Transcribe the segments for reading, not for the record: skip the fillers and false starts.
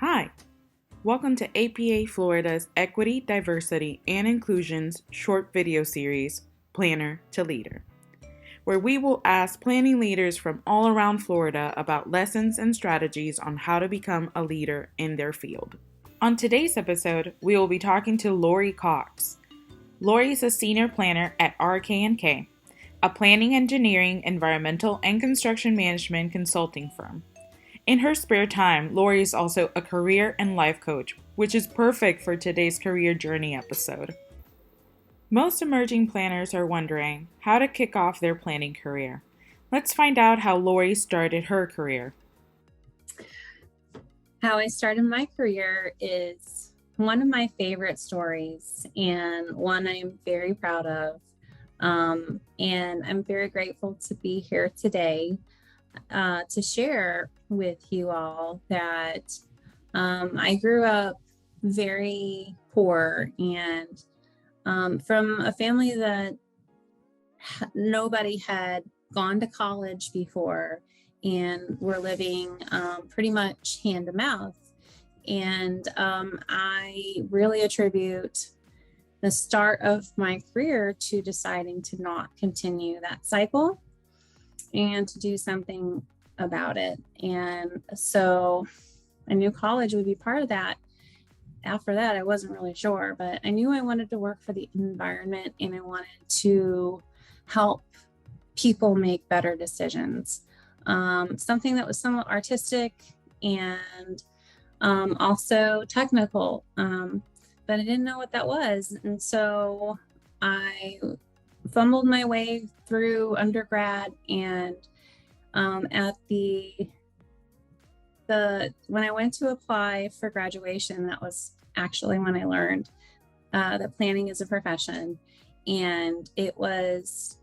Hi, welcome to APA Florida's Equity, Diversity, and Inclusion's short video series, Planner to Leader, where we will ask planning leaders from all around Florida about lessons and strategies on how to become a leader in their field. On today's episode, we will be talking to Lori Cox. Lori is a senior planner at RK&K, a planning, engineering, environmental, and construction management consulting firm. In her spare time, Lori is also a career and life coach, which is perfect for today's career journey episode. Most emerging planners are wondering how to kick off their planning career. Let's find out how Lori started her career. How I started my career is one of my favorite stories and one I'm very proud of. And I'm very grateful to be here today to share with you all that I grew up very poor and from a family that nobody had gone to college before and were living pretty much hand to mouth. And I really attribute the start of my career to deciding to not continue that cycle and to do something about it. And so I knew college would be part of that. After that, I wasn't really sure, but I knew I wanted to work for the environment and I wanted to help people make better decisions. Something that was somewhat artistic and also technical, but I didn't know what that was. And so I fumbled my way through undergrad, and at when I went to apply for graduation, that was actually when I learned that planning is a profession. And it was,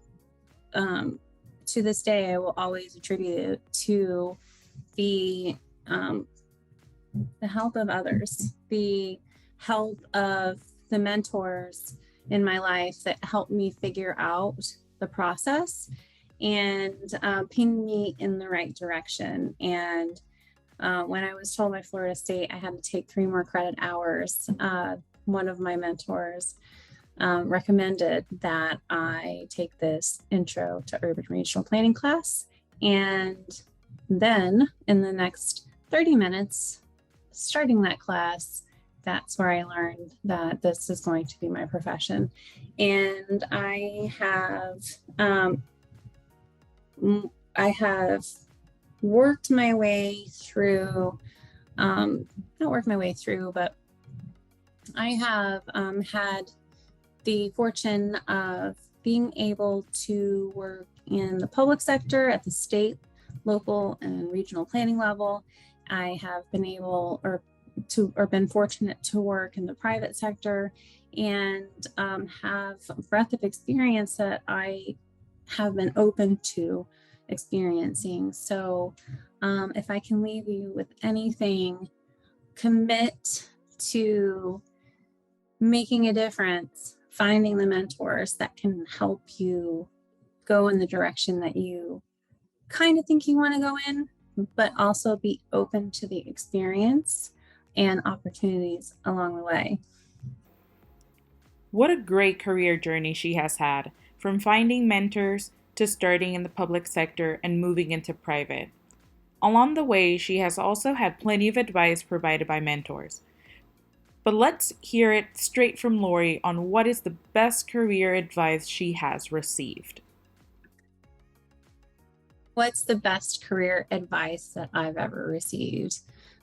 to this day, I will always attribute it to the help of others, the help of the mentors in my life that helped me figure out the process and ping me in the right direction. And when I was told by Florida State I had to take 3 more credit hours, one of my mentors recommended that I take this Intro to Urban Regional Planning class. And then in the next 30 minutes, starting that class, that's where I learned that this is going to be my profession. And I have worked my way through, not worked my way through, but I have had the fortune of being able to work in the public sector at the state, local, and regional planning level. I have been able been fortunate to work in the private sector and have a breadth of experience that I have been open to experiencing. So if I can leave you with anything, commit to making a difference, finding the mentors that can help you go in the direction that you kind of think you want to go in, but also be open to the experience and opportunities along the way. What a great career journey she has had, from finding mentors to starting in the public sector and moving into private. Along the way, she has also had plenty of advice provided by mentors. But let's hear it straight from Lori on what is the best career advice she has received. What's the best career advice that I've ever received?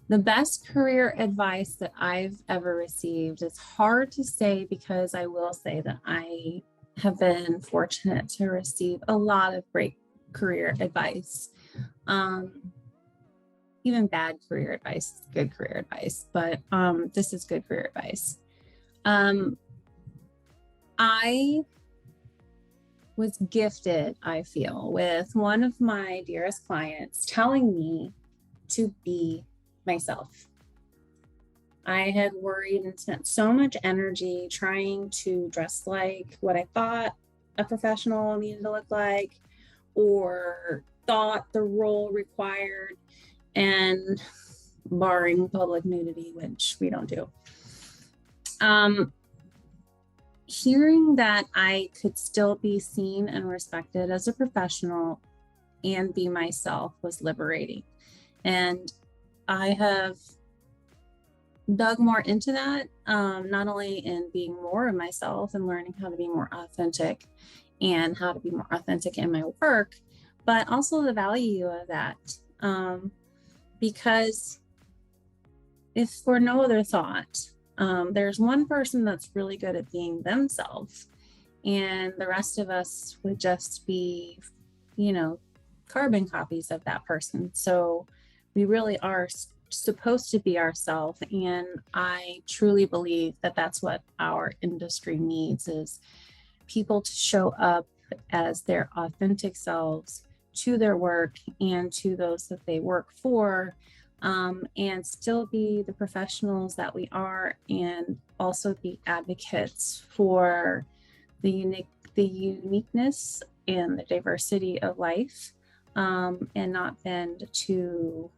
The best career advice that I've ever received is hard to say, because I will say that I have been fortunate to receive a lot of great career advice. Even bad career advice is good career advice, but this is good career advice. I was gifted, I feel, with one of my dearest clients telling me to be myself. I had worried and spent so much energy trying to dress like what I thought a professional needed to look like, or thought the role required. And barring public nudity, which we don't do. Um, Hearing that I could still be seen and respected as a professional and be myself was liberating. And I have dug more into that, not only in being more of myself and learning how to be more authentic and how to be more authentic in my work, but also the value of that. Because if for no other thought, there's one person that's really good at being themselves, and the rest of us would just be, carbon copies of that person. So we really are supposed to be ourselves, and I truly believe that that's what our industry needs, is people to show up as their authentic selves to their work and to those that they work for, and still be the professionals that we are, and also be advocates for the uniqueness and the diversity of life, and not bend to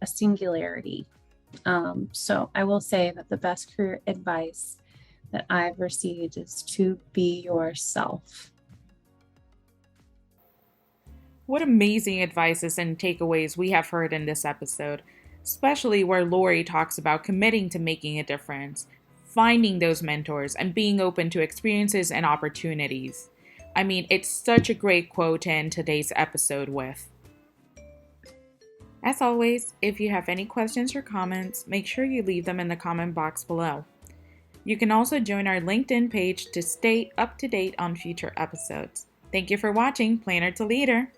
a singularity. So I will say that the best career advice that I've received is to be yourself. What amazing advices and takeaways we have heard in this episode, especially where Lori talks about committing to making a difference, finding those mentors, and being open to experiences and opportunities. I mean, it's such a great quote to end today's episode with. As always, if you have any questions or comments, make sure you leave them in the comment box below. You can also join our LinkedIn page to stay up to date on future episodes. Thank you for watching Planner to Leader.